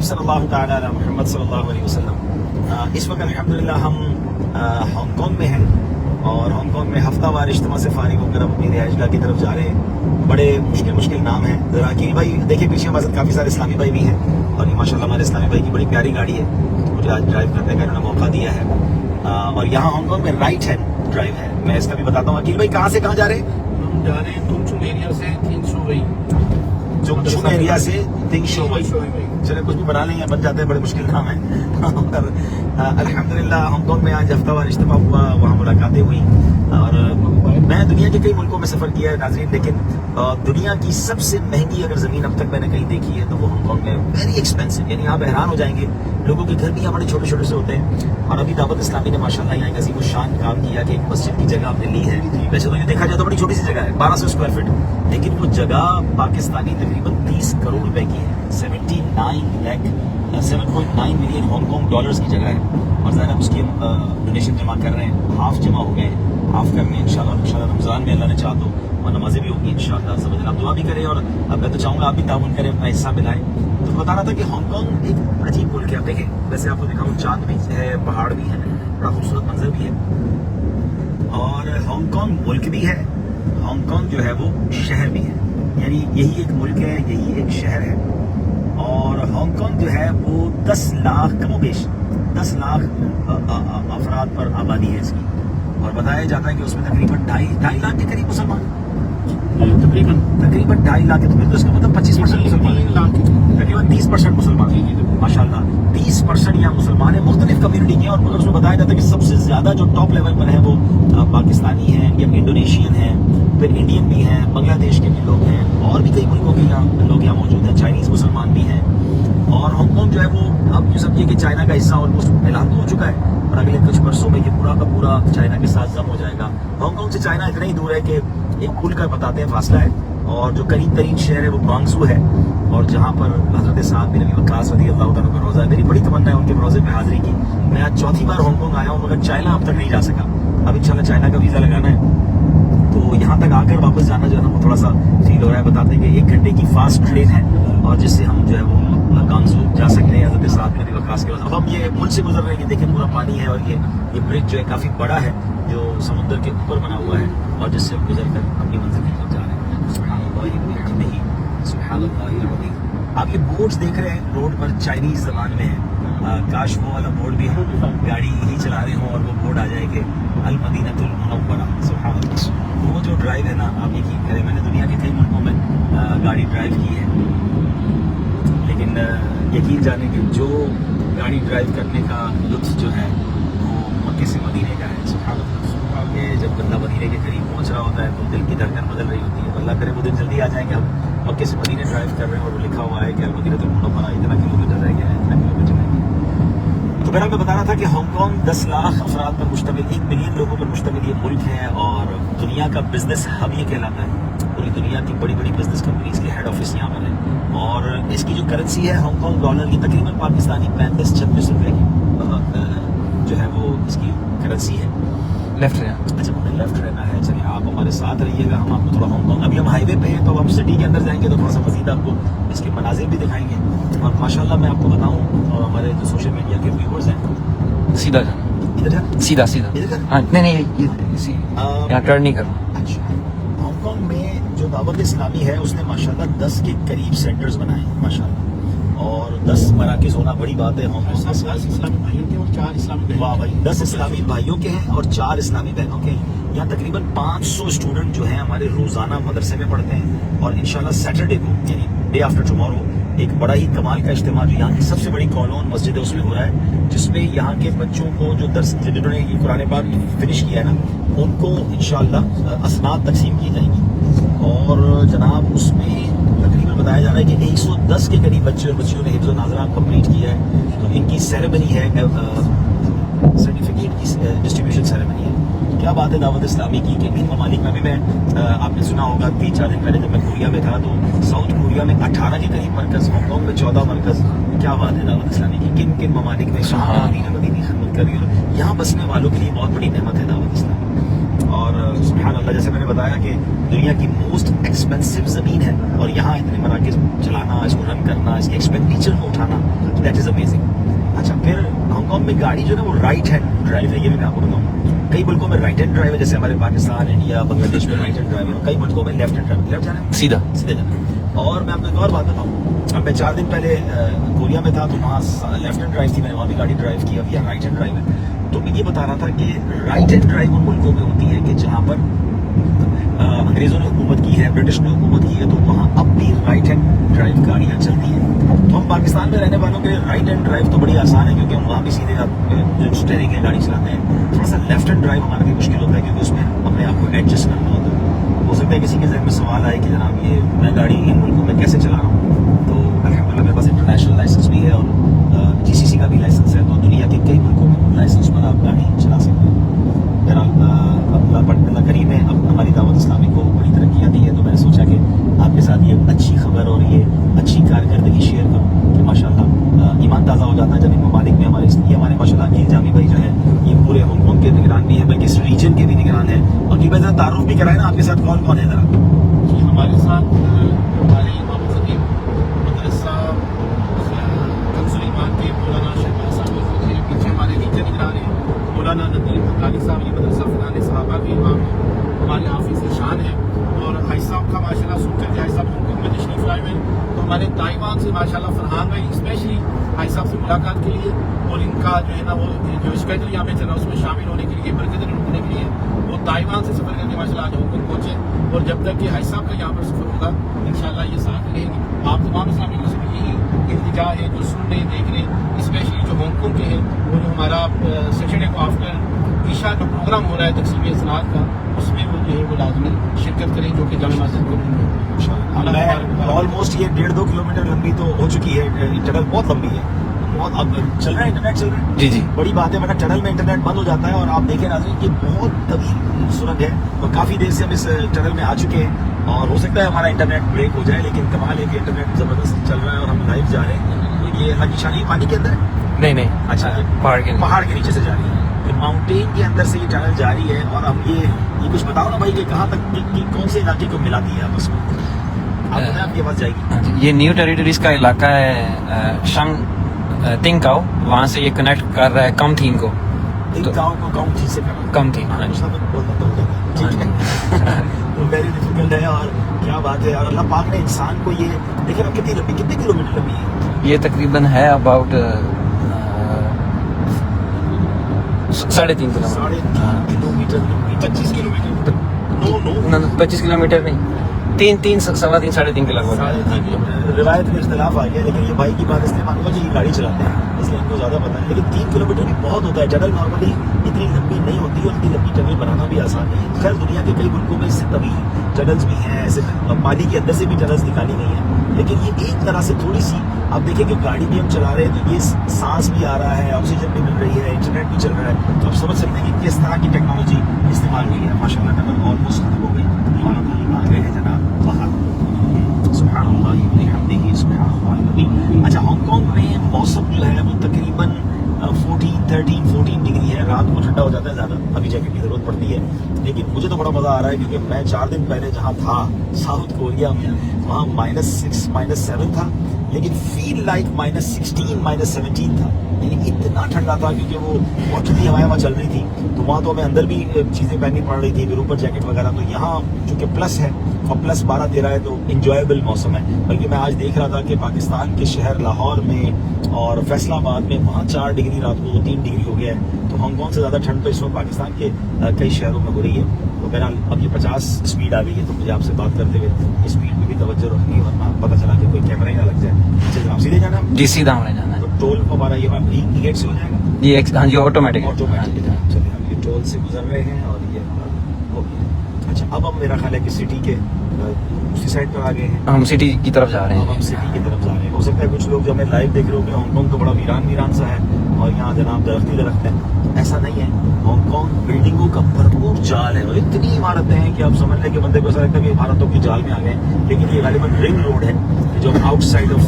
صلی اللہ تعالیٰ علی محمد صلی اللہ علیہ وسلم۔ اس وقت الحمدللہ ہم ہانگ کانگ میں ہیں اور ہانگ کانگ میں ہفتہ وار اجتماع سے فارغ ہو کر اپنی رہائش گاہ کی طرف جا رہے ہیں۔ بڑے مشکل نام ہیں ذرا عقیل بھائی دیکھیں پیچھے ہمارے ساتھ کافی سارے اسلامی بھائی بھی ہیں اور یہ ماشاء اللہ ہمارے اسلامی بھائی کی بڑی پیاری گاڑی ہے، مجھے آج ڈرائیو کرنے کا انہوں نے موقع دیا ہے۔ اور یہاں ہانگ کانگ میں رائٹ ہینڈ ڈرائیو ہے، میں اس کا بھی بتاتا ہوں۔ عقیل بھائی کہاں سے کہاں جا رہے ہیں؟ ہم جا رہے ہیں تم ایریا سے 300 وئی، چم ایریا سے 300 وئی۔ چلے کچھ بھی بنا لیں یا بن جاتے ہیں، بڑے مشکل کام ہیں۔ الحمدللہ ہانگ کانگ میں آج ہفتہ وار اجتماع ہوا، وہاں ملاقاتیں ہوئی اور میں دنیا کے کئی ملکوں میں سفر کیا ہے ناظرین، لیکن دنیا کی سب سے مہنگی اگر زمین اب تک میں نے کہیں دیکھی ہے تو وہ ہانگ کانگ میں ویری ایکسپینسو، یعنی آپ حیران ہو جائیں گے، لوگوں کے گھر بھی یہاں بڑے چھوٹے چھوٹے سے ہوتے ہیں۔ اور ابھی دعوت اسلامی نے ماشاءاللہ یہاں ایک عظیم الشان کام کیا کہ ایک مسجد کی جگہ آپ نے لی ہے۔ ویسے تو یہ دیکھا جائے تو بڑی چھوٹی سی جگہ ہے، 1200 اسکوائر فٹ، لیکن وہ جگہ پاکستانی تقریباً 30 کروڑ روپے کی ہے، 7.9 ملین ہانگ کانگ ڈالرز کی جگہ ہے۔ اور ظاہر اس کی ڈونیشن جمع کر رہے ہیں، ہاف جمع ہو گئے، ہاف کرنے انشاءاللہ رمضان میں اللہ نے چاہا تو اور نمازیں بھی ہوگی انشاءاللہ۔ آپ دعا بھی کریں اور اب میں تو چاہوں گا آپ بھی تعاون کریں، اپنا حصہ ملائیں۔ تو بتا رہا تھا کہ ہانگ کانگ ایک عجیب ملک ہے، آپ دیکھیں ویسے آپ کو دکھاؤں، چاند بھی ہے، پہاڑ بھی ہے، بڑا خوبصورت منظر بھی ہے۔ اور ہانگ کانگ ملک بھی ہے، ہانگ کانگ جو ہے وہ شہر بھی ہے، یعنی یہی ایک ملک ہے، یہی ایک شہر ہے۔ اور ہانگ کانگ جو ہے وہ 10 لاکھ کم و بیش 10 لاکھ افراد پر آبادی ہے اس کی، اور بتایا جاتا ہے کہ اس میں تقریباً 2.5 لاکھ کے قریب مسلمان، تقریباً 2.5 لاکھ، تو پھر تو اس کا مطلب 25% مسلمان، تقریباً 30% مسلمان، ماشاءاللہ 30% یہاں مسلمان ہیں، مختلف کمیونٹی کے ہیں۔ اور اس میں بتایا جاتا ہے کہ سب سے زیادہ جو ٹاپ لیول پر ہیں وہ پاکستانی ہیں یا انڈونیشین ہیں، پھر انڈین بھی ہیں، بنگلہ دیش کے بھی لوگ ہیں، اور بھی کئی ملکوں کے لوگ یہاں موجود ہیں، چائنیز مسلمان بھی ہیں۔ اور ہانگ کانگ جو ہے وہ اب یہ سمجھیے کہ چائنا کا حصہ آلموسٹ اعلان تو ہو چکا ہے اور اگلے کچھ برسوں میں یہ پورا کا پورا چائنا کے ساتھ ضم ہو جائے گا۔ ہانگ کانگ سے چائنا اتنا ہی دور ہے کہ ایک پل کا بتاتے ہیں فاصلہ ہے، اور جو قریب ترین شہر ہے وہ گوانگژو ہے، اور جہاں پر حضرت صاحب بن ابی وقاص رضی اللہ تعالیٰ کا روزہ ہے۔ میری بڑی تمنا ہے ان کے روزے میں حاضری کی۔ میں آج چوتھی بار ہانگ کانگ آیا ہوں مگر چائنا اب تک نہیں جا سکا، اب انشاءاللہ چائنا کا ویزا لگانا ہے، تو یہاں تک آ کر واپس جانا جو ہے نا وہ تھوڑا سا فیل ہو رہا ہے۔ بتاتے ہیں کہ 1 گھنٹے کی فاسٹ ٹرین ہے اور جس سے ہم جو ہے وہ گوانگژو جا سکتے ہیں حضرت صاحب بن ابی وقاص کے۔ اب ہم یہ پل سے گزر رہے ہیں، یہ دیکھیں پورا پانی ہے، اور یہ برج جو ہے کافی بڑا ہے جو سمندر کے اوپر بنا ہوا ہے، اور جس سے ہم گزر کر اپنی منزل کی طرف جا رہے ہیں۔ سبحان اللہ وبحمدہ، سبحان اللہ العظیم۔ آپ یہ بورڈز دیکھ رہے ہیں روڈ پر چائنیز زبان میں ہیں، کاش وہ والا بورڈ بھی ہم گاڑی ہی چلا رہے ہوں اور وہ بورڈ آ جائے کہ المدینۃ المنورہ، سبحان اللہ۔ وہ جو ڈرائیو ہے نا، آپ یقین کریں میں نے دنیا کے کئی ملکوں میں گاڑی ڈرائیو کی ہے، لیکن یقین جانے کہ جو گاڑی ڈرائیو کرنے کا لطف جو ہے وہ مکے سے مدینے کا ہے، سبحان اللہ۔ کہ جب بندہ مدینے کے قریب پہنچ رہا ہوتا ہے تو دل کی دھڑکن بدل رہی ہوتی ہے، تو اللہ کرے وہ دن جلدی آ جائیں کہ ہم مکے سے مدینے ڈرائیو کر رہے ہیں اور وہ لکھا ہوا ہے کہ المدینۃ المنورہ اتنا کلومیٹر رہ گیا ہے، اتنا کلومیٹر رہ گیا۔ تو بہرحال میں بتا رہا تھا کہ ہانگ کانگ 10 لاکھ افراد پر مشتمل، 1 ملین لوگوں پر مشتمل یہ ملک ہے، اور دنیا کا بزنس ہب یہ کہلاتا ہے، پوری دنیا کی بڑی بڑی بزنس کمپنیز کے ہیڈ آفس یہاں پر ہے۔ اور اس کی جو کرنسی ہے ہانگ کانگ ڈالر کی تقریباً پاکستانی 35-36 روپے کی جو ہے وہ اس کی کرنسی ہے۔ لیفٹ رہنا، اچھا مجھے لیفٹ رہنا ہے، چلیے آپ ہمارے ساتھ رہیے گا، ہم آپ کو تھوڑا ہانگ کانگ، ابھی ہم ہائی وے پہ ہیں تو ہم سٹی کے اندر جائیں گے تو تھوڑا سا مزید آپ کو اس کے مناظر بھی دکھائیں گے۔ اور ماشاءاللہ میں آپ کو بتاؤں، اور ہمارے جو سوشل میڈیا کے ویورز ہیں، سیدھا جانا، ادھر جانا، سیدھا ادھر ہاں، نہیں یہاں ٹرن نہیں کرنا۔ اچھا، ہانگ کانگ میں جو دعوت اسلامی ہے اس نے ماشاءاللہ 10 کے قریب سینٹرز بنائے ہیں ماشاءاللہ، اور 10 مراکز ہونا بڑی بات ہے ہانگ کانگ میں۔ 10 اسلامی بھائیوں کے اور 4 اسلامی، واہ بھائی، 10 اسلامی بھائیوں کے ہیں اور 4 اسلامی بہنوں کے ہیں۔ یہاں تقریباً 500 اسٹوڈنٹ جو ہیں ہمارے روزانہ مدرسے میں پڑھتے ہیں، اور انشاءاللہ سیٹرڈے کو یعنی ڈے آفٹر ٹمارو ایک بڑا ہی کمال کا اجتماع جو یہاں کی سب سے بڑی کالون مسجد ہے اس میں ہو رہا ہے، جس میں یہاں کے بچوں کو جو درس جنہوں نے یہ قرآن پاک فنش کیا ہے نا ان کو انشاءاللہ اسناد تقسیم کی جائیں گی، اور جناب اس میں تقریباً بتایا جا رہا ہے کہ 110 کے قریب بچے اور بچیوں نے حفظ و ناظرہ کمپلیٹ کیا ہے۔ تو ان کی سیریمنی ہے، سرٹیفکیٹ کی ڈسٹریبیوشن سیریمنی ہے۔ کیا بات ہے دعوت اسلامی کی کہ ان ممالک میں بھی آپ نے سنا ہوگا 3-4 دن پہلے جب میں کوریا میں تھا تو ساؤتھ کوریا میں 18 کے قریب مرکز، ہانگ کانگ میں 14 مرکز۔ کیا بات ہے دعوت اسلامی کی، کن کن ممالک میں مدینی خدمت کر رہی ہے، یہاں بسنے والوں کے لیے بہت بڑی نعمت ہے دعوت اسلامی۔ اور سبحان اللہ، جیسے میں نے بتایا کہ دنیا کی موسٹ ایکسپینسو زمین ہے اور یہاں اتنے مراکز के चलाना, इसको रन करना, इसके एक्सपेंडिचर को उठाना, दैट इज अमेजिंग। अच्छा, फिर हांगकांग में गाड़ी जो है ना वो राइट हैंड ड्राइव है, ये भी मैं आपको बताऊँ। कई मुल्कों में राइट हैंड ड्राइव है, जैसे हमारे पाकिस्तान, इंडिया, बांग्लादेश में राइट हैंड ड्राइव है, कई मुल्कों में लेफ्ट हैंड ड्राइव। लेफ्ट जाना है, सीधा सीधे जाना है। और मैं आपको एक और बात बताऊँ, अब मैं 4 दिन पहले कोरिया में था, तो वहाँ लेफ्ट हैंड ड्राइव थी, मैंने वहाँ भी गाड़ी ड्राइव की। अब यहाँ राइट हैंड ड्राइव है, तो मैं ये बता रहा था कि राइट हैंड ड्राइव उन मुल्कों में होती है कि जहाँ पर अंग्रेजों ने हुकूमत की है, ब्रिटिश ने हुकूमत की है, तो वहाँ अब भी राइट हैंड ड्राइव गाड़ियाँ चलती हैं। तो हम पाकिस्तान में रहने वालों के लिए राइट हैंड ड्राइव तो बड़ी आसान है, क्योंकि हम वहाँ भी सीधे जो स्टीयरिंग है गाड़ी चलाते हैं। थोड़ा सा लेफ्ट हैंड ड्राइव हमारे लिए मुश्किल होता है, क्योंकि उसमें अपने आप को एडजस्ट करना होता है। हो सकता है किसी के जहन में सवाल आए कि जनाब ये मैं गाड़ी इन मुल्कों में कैसे चला रहा हूँ, तो अल्हम्दुलिल्लाह मेरे पास इंटरनेशनल लाइसेंस भी है और GCC का भी लाइसेंस है, तो दुनिया के कई मुल्कों में लाइसेंस पर आप गाड़ी चला सकते हैं। अल्लाह करीम है, अब हमारी दावत इस्लामी को बड़ी तरक्कियाँ दी है, तो मैंने सोचा कि आपके साथ ये अच्छी खबर और ये अच्छी कारकर्दगी शेयर करूँ कि माशाल्लाह ईमान ताज़ा हो जाता है जब इन ममालिक में हमारे माशाल्लाह अकील जामी भाई जो है ये पूरे हांगकांग के निगरान भी है, बल्कि इस रीजन के भी निगरान है। और कि भाई ज़रा तारुफ भी कराए ना, आपके साथ कौन कौन है ज़रा? हमारे साथ हमारे इमाम खतीब मदरसा कंसुल ईमान के मौलाना शहबाज साहब हैं, पीछे हमारे नीचे निगरान है मौलाना नदीम हक्कानी साहब, ये मदरसा फलाने सहाबा के इमाम हमारे हाफिज़ शान है। और हाई साहब का माशाल्लाह सुनकर के हाई साहब हांगकांग में तशरीफ लाए हुए, तो हमारे ताइवान से माशाल्लाह फरहान भाई स्पेशली हाई साहब से मुलाकात के लिए, और इनका जो है ना वो जो स्केड्यूल यहाँ पे चल रहा है उसमें शामिल होने के लिए, बरकत ढूंढने के लिए वो ताइवान से सफर करके माशाल्लाह आज हांगकांग पहुंचे। और जब तक कि हाई साहब का यहाँ पर सफर होगा इंशाल्लाह ये साथ रहेंगे। आप तमाम इस्लामी लोगों से भी यही इल्तिजा है जो सुन रहे देख रहे, स्पेशली जो हांगकांग के हैं, वो जो हमारा सैटरडे को आफ्टर ईशा जो प्रोग्राम हो रहा है तकसीम सलात का, उसमें वो जो है वो लाजमी शिरकत करें, जो कि जामे मस्जिद को ऑलमोस्ट ये 1.5-2 किलोमीटर लंबी तो हो चुकी है, टनल बहुत लंबी है, बहुत अब चल रहा है, इंटरनेट चल रहा है। जी जी, बड़ी बात है, वरना टनल में इंटरनेट बंद हो जाता है। और आप देखें नाज़रीन, ये बहुत तवील सुरंग है और काफ़ी देर से हम इस टनल में आ चुके हैं, और हो सकता है हमारा इंटरनेट ब्रेक हो जाए, लेकिन कमाल है कि इंटरनेट ज़बरदस्त चल रहा है और हम लाइव जा रहे हैं। ये अल्लाह की शान, पानी के अंदर है? नहीं अच्छा, पहाड़ के नीचे से जा रही है, फिर माउंटेन के अंदर से ये टनल जारी है। और अब ये कुछ बताओ ना भाई कि कहाँ तक कि कौन से इलाके को मिलाती है आपस में? आपके पास जाएगी। ये न्यू टेरिटरीज का इलाका है, शंग तिंगकाओ, वहाँ से ये कनेक्ट कर रहा है कमथीन को। एक गाँव को काउंटी से करना, कमथीन, वेरी डिफिकल्ट है। और क्या बात है, और अल्लाह पाक ने इंसान को ये देखिए ना कितने किलोमीटर लंबी है ये तकरीबन है about 3.5 kilometre, 25 kilometre, no 25 kilometre नहीं, 3 सवा 3 3.5 के लगभग। 3.5 किलोमीटर। रिवायत में इख्तलाफ आ गया, लेकिन ये भाई की बात इसलिए मानूंगा कि ये गाड़ी चलाते हैं इसलिए इनको ज़्यादा पता है। लेकिन 3 किलोमीटर भी बहुत होता है, टनल नॉर्मली इतनी लंबी नहीं होती और इतनी लंबी टनल बनाना भी आसान नहीं है। खैर दुनिया के कई मुल्कों में इससे तवील टनल्स भी हैं, ऐसे पानी के अंदर से भी टनल्स निकाली गई हैं, लेकिन ये एक तरह से थोड़ी सी, आप देखें कि गाड़ी भी हम चला रहे हैं तो ये सांस भी आ रहा है, ऑक्सीजन भी मिल रही है, इंटरनेट भी चल रहा है, तो आप समझ सकते हैं कि किस तरह की टेक्नोलॉजी इस्तेमाल हुई है। माशाल्लाह टनल ऑलमोस्ट खत्म हो गई, आ गए हैं जनाब बाहर। सुभानअल्लाह व बिहम्दिही सुभानअल्लाह अज़ीम। अच्छा, हांगकांग में मौसम जो है वो तकरीबन 14 डिग्री है, रात को ठंडा हो जाता है ज़्यादा, अभी जैकेट की ज़रूरत पड़ती है। लेकिन मुझे तो बड़ा मज़ा आ रहा है, क्योंकि मैं 4 दिन पहले जहाँ था साउथ कोरिया में, वहाँ -6 -7 था, लेकिन फील लाइक -16 -17 था, यानी इतना ठंडा था, क्योंकि वो बहुत ठंडी हवाएं चल रही थी, तो वहाँ तो हमें अंदर भी चीज़ें पहननी पड़ रही थी, फिर ऊपर जैकेट वगैरह। तो यहाँ चूँकि प्लस है और प्लस 12-13 है, तो इंजॉयबल मौसम है। बल्कि मैं आज देख रहा था कि पाकिस्तान के शहर लाहौर में और फैसलाबाद में वहाँ 4 डिग्री, रात को 3 डिग्री हो गया है। तो हांगकांग से ज़्यादा ठंड तो इस वक्त पाकिस्तान के कई शहरों में हो रही है। तो बहरहाल अब ये 50 स्पीड आ गई है, तो मुझे आपसे बात करते हुए स्पीड में भी तवज्जो रखनी, वरना पता चला कि कोई कैमरा ही ना लग जाए। चलिए आप सीधे जाना है? जी सीधा हमने जाना है। तो टोल हमारा ये गेट से हो जाएगा? ये हाँ जी ऑटोमेटिक। चलिए हम ये टोल से गुजर रहे हैं और ये हो गया। अच्छा, अब हम मेरा ख्याल है कि सिटी के उसी साइड पर आ गए हैं, हम सिटी की तरफ जा रहे अब हम हैं। सिटी की तरफ जा रहे हैं। हो सकता है कुछ लोग जो हमें लाइव देख रहे हो कि हांगकांग तो बड़ा वीरान सा है और यहाँ जनाब दरख्त ही दरख्त है, ऐसा नहीं है। हांगकांग बिल्डिंगों का भरपूर जाल है और इतनी इमारतें हैं कि आप समझ लें कि बंदे को ऐसा लगता है कि इमारतों के जाल में आ गए। लेकिन ये गालिबन रिंग रोड है जो आउटसाइड ऑफ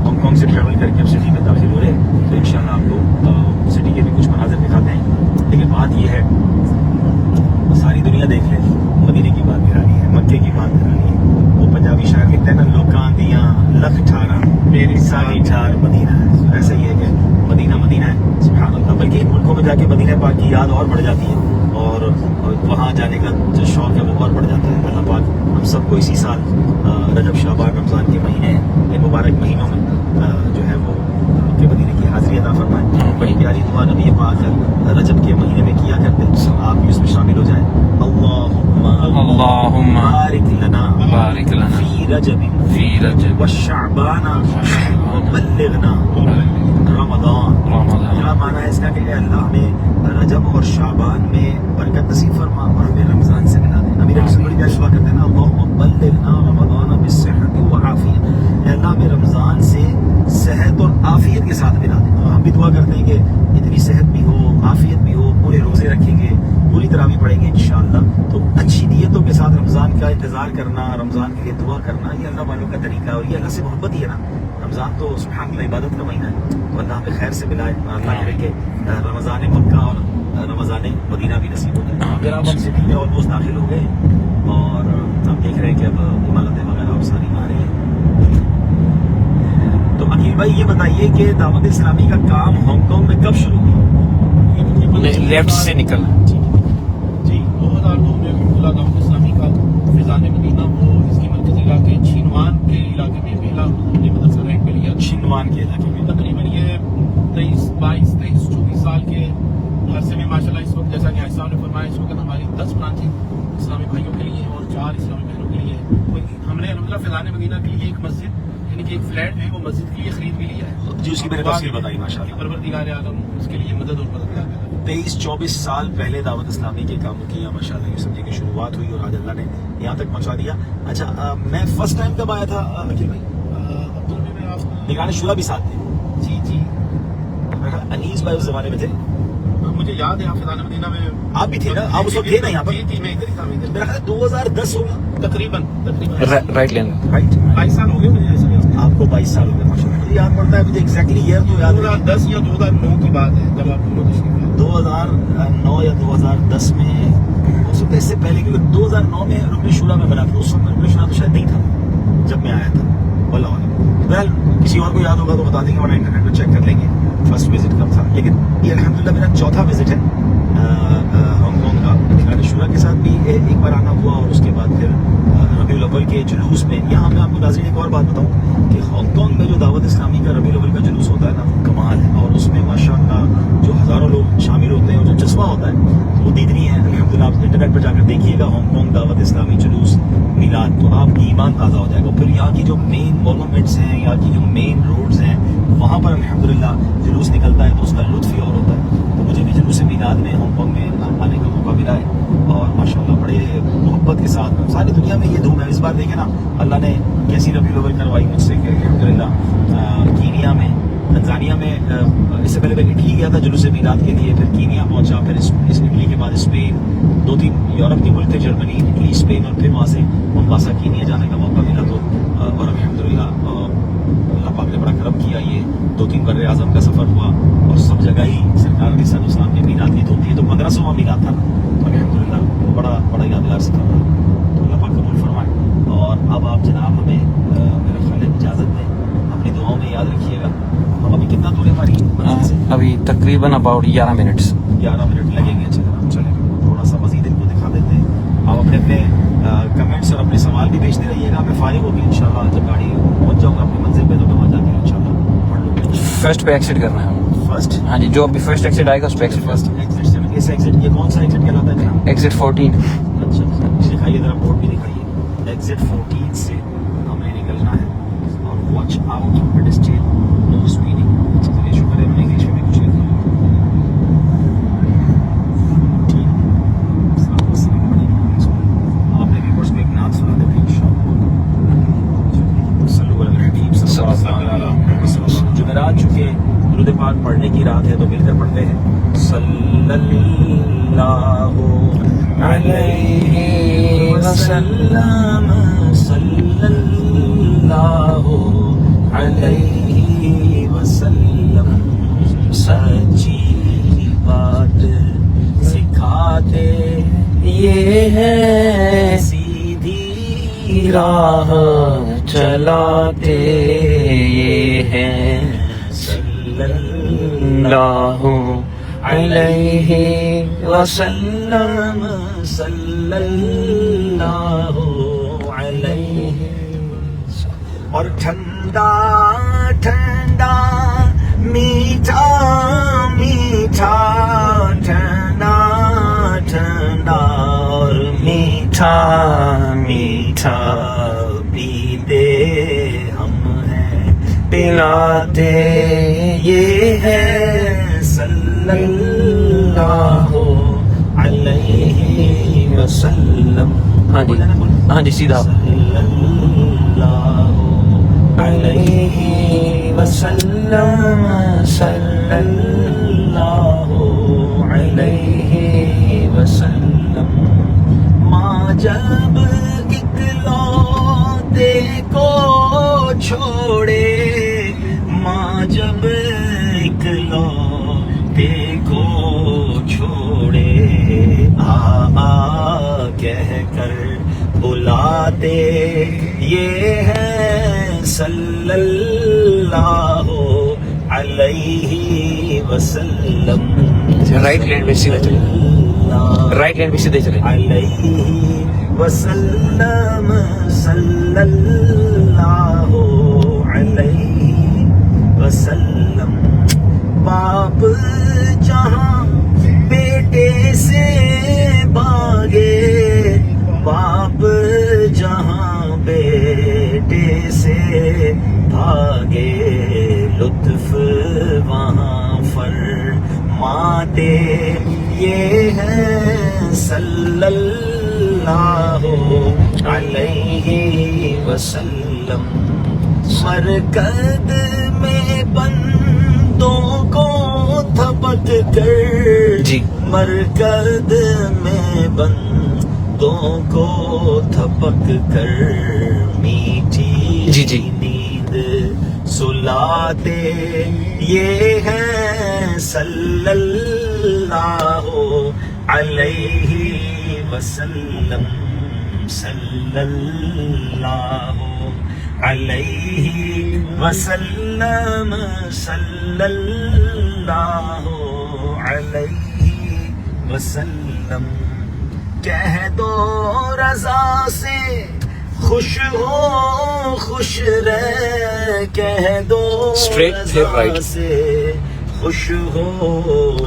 हांगकांग से ट्रेवल करके अब सिटी में दाखिल हो रहे हैं। तो इंशाल्लाह आपको सिटी के भी कुछ मनाजिर दिखाते हैं। लेकिन बात यह है, सारी दुनिया देख ले, मदीने की बात गिरानी है, मक्के की बात गिरानी है। वो पंजाबी शायर लिखते हैं ना, लोकां दियां साली ठार मदीना है। ऐसा ही है कि मदीना मदीना है, सुभान अल्लाह। बल्कि इन मुल्कों में जाके मदीना पाक की याद और बढ़ जाती है और वहाँ जाने का जो शौक है वो और बढ़ जाता है। अल्लाह पाक हम सबको इसी साल रजब शाबान रमज़ान के महीने इन मुबारक महीनों में जो है वो के मदीने की हाज़िरी अता फरमाए। बड़ी प्यारी दुआ नबी पाक रजब के महीने में किया करते, आप भी उसमें शामिल हो जाएं। अल्लाहुम्मा बारिक लना फी रजब व शाबान व बल्लिगना रमज़ान। क्या माना है इसका कि ए अल्लाह हमें रजब और शाबान में बरकत नसीब फरमा और हमें रमज़ान से मिला दे। नबी रसूल बड़ी प्यारी दुआ करते हैं ना, अल्लाहुम्मा बल्लिगना रमज़ान बिस्सिहत व आफियत। ए अल्लाह हमें रमज़ान से सेहत और आफियत के साथ मिला दे। हम भी दुआ करते हैं कि इतनी सेहत भी हो, आफियत भी हो, पूरे रोजे रखेंगे, पूरी तरह भी पढ़ेंगे इंशाअल्लाह। तो अच्छी नीयतों के साथ रमज़ान का इंतज़ार करना, रमज़ान के लिए दुआ करना, ये अल्लाह वालों का तरीका है और ये अल्लाह से मोहब्बत ही है ना। रमज़ान तो सुभान अल्लाह इबादत का महीना है, तो अल्लाह हमें खैर से मिलाए। अल्लाह करे कि रमज़ान मक्का और रमज़ान मदीना भी नसीब हो जाए। फिर आप हम सिटी में ऑलमोस्ट दाखिल हो गए और हम देख रहे हैं कि अब इमारतें वगैरह और सारी आ रही हैं। तो अकील भाई ये बताइए कि दावत इस्लामी का काम हांगकांग में कब शुरू हुआ? लेफ्ट से निकल। जी 2002 में अब्दुल्ला दावत इस्लामी का फिजान मदीना वो इसकी मरकजी इलाके छिनवान के इलाके में पहला मदरसा रैंक पे लिया। छिनवान के इलाके में तकरीबन ये 23-24 साल के अरसे में माशाल्लाह इस वक्त जैसा कि आयशा ने फरमाया इस वक्त हमारी 10 ब्रांचें इस्लामी भाइयों के लिए और 4 इस्लामी बहनों के लिए। हमने अल्हम्दुलिल्लाह फिजान मदीना के लिए एक मस्जिद यानी कि एक फ्लैट है वो मस्जिद के लिए खरीद भी लिया है। जी उसकी मैंने तफसील बताई माशाल्लाह। परवरदिगार आलम उसके लिए मदद और मदद करता है। 23-24 साल पहले दावत इस्लामी के कामों की माशाल्लाह ये समझिए कि शुरुआत हुई और आज अल्लाह ने यहाँ तक पहुँचा दिया। अच्छा मैं फर्स्ट टाइम कब आया था अखिल भाई? अब्दुल में आप निगाह शुरा भी साथ थे। जी अनीस भाई उस जमाने में थे, मुझे याद है आप फिजान मदीना में आप भी थे ना? आप उस वक्त थे ना यहाँ पर? जी मैं इधर ही था मेरा ख्याल 2010 होगा तकरीबन राइट लेना। राइट। 22 साल हो गए मुझे ऐसा याद है। आपको 22 साल हो गए माशाल्लाह। मुझे याद पड़ता है, मुझे एग्जैक्टली ईयर तो याद नहीं। 2010 या 2009 की बात है जब आप दोनों तशरीफ लाए। 2009 या 2010 में हो सकता है, इससे पहले, क्योंकि 2009 में रुकन शुरा में बना था। उस वक्त रुकन शुरा तो शायद नहीं था जब मैं आया था। वल्लाह वेल किसी और को याद होगा तो बता देंगे, वरना इंटरनेट पर चेक कर लेंगे फर्स्ट विजिट कब था। लेकिन ये अल्हम्दुलिल्लाह मेरा चौथा विजिट है हांगकांग का। रुकन शुरा के साथ भी एक बार आना हुआ और उसके बाद फिर रबीउल अव्वल के जुलूस में। यहाँ मैं आपको नाज़रीन एक और बात बताऊँ कि हांगकांग में जो दावत इस्लामी का रबीउल अव्वल का जुलूस होता है ना, वो कमाल है। और उसमें माशाअल्लाह जो हज़ारों लोग शामिल होते हैं और जो जज्बा होता है वो दीदनी है अल्हम्दुलिल्लाह। आप इंटरनेट पर जाकर देखिएगा हांगकांग दावत इस्लामी जुलूस मिलाद, तो आपकी ईमान ताज़ा हो जाएगा। फिर यहाँ की जो मेन मोनूमेंट्स हैं, यहाँ की जो मेन रोड्स हैं, वहाँ पर अल्हम्दुलिल्लाह जुलूस निकलता है तो उसका लुत्फ़ ही और होता है। तो मुझे भी जुलूस मिलाद में हांगकांग में आने का मौका मिला है और माशाअल्लाह बड़े मोहब्बत के साथ सारी दुनिया में ये धूम है। इस बार देखें ना अल्लाह ने कैसी रबीउल अव्वल करवाई मुझसे कि अल्हम्दुलिल्लाह कीनिया में, तंजानिया में, इससे पहले मैं इटली गया था जुलूस मिलाद के लिए, फिर कीनिया पहुंचा, फिर इस इटली के बाद स्पेन, 2-3 यूरोप के मुल्क थे, जर्मनी, इटली, स्पेन, और फिर वहाँ से मोम्बासा कीनिया जाने का मौका मिला। तो और अल्हम्दुलिल्लाह अल्लाह पाक ने बड़ा करम किया। ये 2-3 बर्रे आज़म का सफ़र हुआ और सब जगह ही सरकार अलैहिस्सलाम ने मीलाद की धूम दी। तो 1500वां मीलाद था ना, तो अल्हम्दुलिल्लाह बड़ा यादगार सफ़र रहा। तो अल्लाह पाक कबूल फरमाए। और अब आप जनाब हमें मेरा ख्याल है इजाज़त दें, अपनी दुआओं में याद रखिएगा। हम अभी कितना दूर है हमारी मंजिल से? अभी तकरीबन अबाउट 11 मिनट्स 11 मिनट लगेंगे। चलेगा, थोड़ा सा मज़ीद इनको दिखा देते हैं। आप अपने कमेंट्स और अपने सवाल भी भेजते रहिएगा। मैं फारिग होगी इंशाल्लाह, जब गाड़ी पहुंच जाऊंगा अपनी मंजिल पे तो मैं वहाँ जाके इंशाल्लाह पढ़ लूँगा। फर्स्ट पे एक्सिट करना है। फर्स्ट? हाँ जी, जो अभी फर्स्ट एक्सिट आएगा उस पे एक्सिट फर्स्ट। एग्जिट, इस एग्जिट, ये कौन सा एग्जिट कहलाता है जनाब? एक्सिट 14। अच्छा, दिखाइए जरा, बोर्ड भी दिखाइए। एग्जिट 14 से हमें निकलना है और watch out pedestrian, no speeding. चलिए शुक्र है मैंने इंग्लिश में भी कुछ लिखा है। आप मेरे व्यूअर्स को एक नात सुना देते हैं इंशाअल्लाह। जुमेरात चुके दुरूद पाक पढ़ने की रात है तो मिलकर पढ़ते हैं। सल्लल्लाहु अलैहि वसल्लम, सल्लल्लाहु अलैहि वसल्लम। सच्ची बात सिखाते ये है सीधी राह چلاتے یہ ہیں صلی اللہ علیہ وسلم صلی اللہ علیہ اور ٹھنڈا ٹھنڈا میٹھا میٹھا ٹھنڈا ٹھنڈا اور میٹھا میٹھا پیتے ہم ہیں پلاتے یہ ہے صلی اللہ علیہ وسلم. ہاں جی سیدھا صلی اللہ علیہ وسلم صلی اللہ علیہ وسلم. ماں جب اکلوتے کو چھوڑے ماں جب اکلوتے کو چھوڑے آ کہہ کر بلاتے یہ ہے صلی اللہ علیہ وسلم. رائٹ ہینڈ میں سیدھا چلے رائٹ ہینڈ بھی سیدھے چلے علیہ وسلم صلی اللہ علیہ وسلم. باپ جہاں بیٹے سے بھاگے باپ جہاں بیٹے سے بھاگے لطف وہاں فرماتے یہ ہے صلی اللہ علیہ وسلم. مرکز میں بندوں کو تھپک کر جی مرکز میں بندوں کو تھپک کر میٹھی جی نیند سلاتے یہ ہے صلی اللہ علیہ وسلم صلی اللہ علیہ وسلم صلی اللہ علیہ وسلم. کہہ دو رضا سے خوش ہو خوش رہ کہہ دو Straight پھر right. رضا سے خوش ہو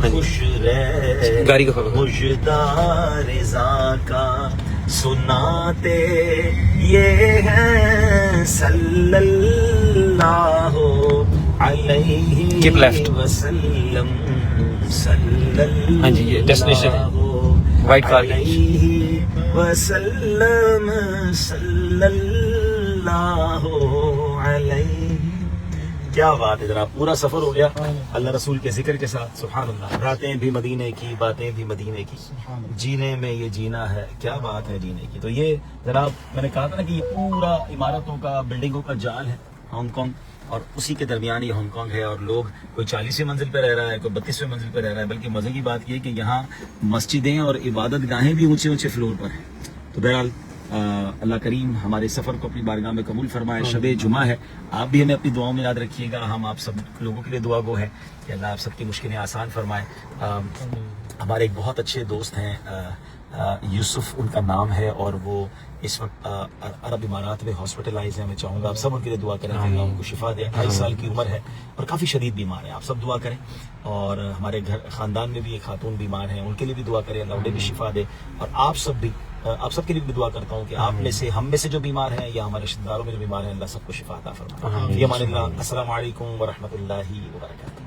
خوش رہ گاڑی کا مجدہ رضا کا سناتے یہ ہے صلی اللہ علیہ Keep left. وسلم صلی اللہ ہاں جی یہ ڈیسٹینیشن وائٹ کار علیہ وسلم صلی اللہ علیہ. کیا بات ہے جناب, پورا سفر ہو گیا اللہ رسول کے ذکر کے ساتھ. سبحان اللہ. راتیں بھی مدینے کی, باتیں بھی مدینے کی, جینے میں یہ جینا ہے. کیا بات ہے جینے کی. تو یہ جناب میں نے کہا تھا نا کہ یہ پورا عمارتوں کا بلڈنگوں کا جال ہے ہانگ کانگ, اور اسی کے درمیان یہ ہانگ کانگ ہے. اور لوگ کوئی 40ویں منزل پہ رہ رہا ہے, کوئی 32ویں منزل پہ رہ رہا ہے. بلکہ مزے کی بات یہ کہ یہاں مسجدیں اور عبادت گاہیں بھی اونچے اونچے فلور پر ہیں. تو بہرحال اللہ کریم ہمارے سفر کو اپنی بارگاہ میں قبول فرمائے. شب جمعہ ہے, آپ بھی ہمیں اپنی دعاؤں میں یاد رکھیے گا. ہم آپ سب لوگوں کے لیے دعا گو ہیں کہ اللہ آپ سب کی مشکلیں آسان فرمائے. ہمارے ایک بہت اچھے دوست ہیں یوسف ان کا نام ہے, اور وہ اس وقت عرب امارات میں ہاسپٹلائز ہیں. میں چاہوں گا آپ سب ان کے لیے دعا کریں کہ اللہ ان کو شفا دے. 28 سال کی عمر ہے اور کافی شدید بیمار ہے. آپ سب دعا کریں. اور ہمارے گھر خاندان میں بھی ایک خاتون بیمار ہیں, ان کے لیے بھی دعا کریں, اللہ انہیں بھی شفا دے. اور آپ سب کے لیے بھی دعا کرتا ہوں کہ آپ میں سے ہم میں سے جو بیمار ہیں یا ہمارے رشتہ داروں میں جو بیمار ہیں اللہ سب کو شفا عطا فرمائے. یہ ہمارے السلام علیکم ورحمۃ اللہ وبرکاتہ.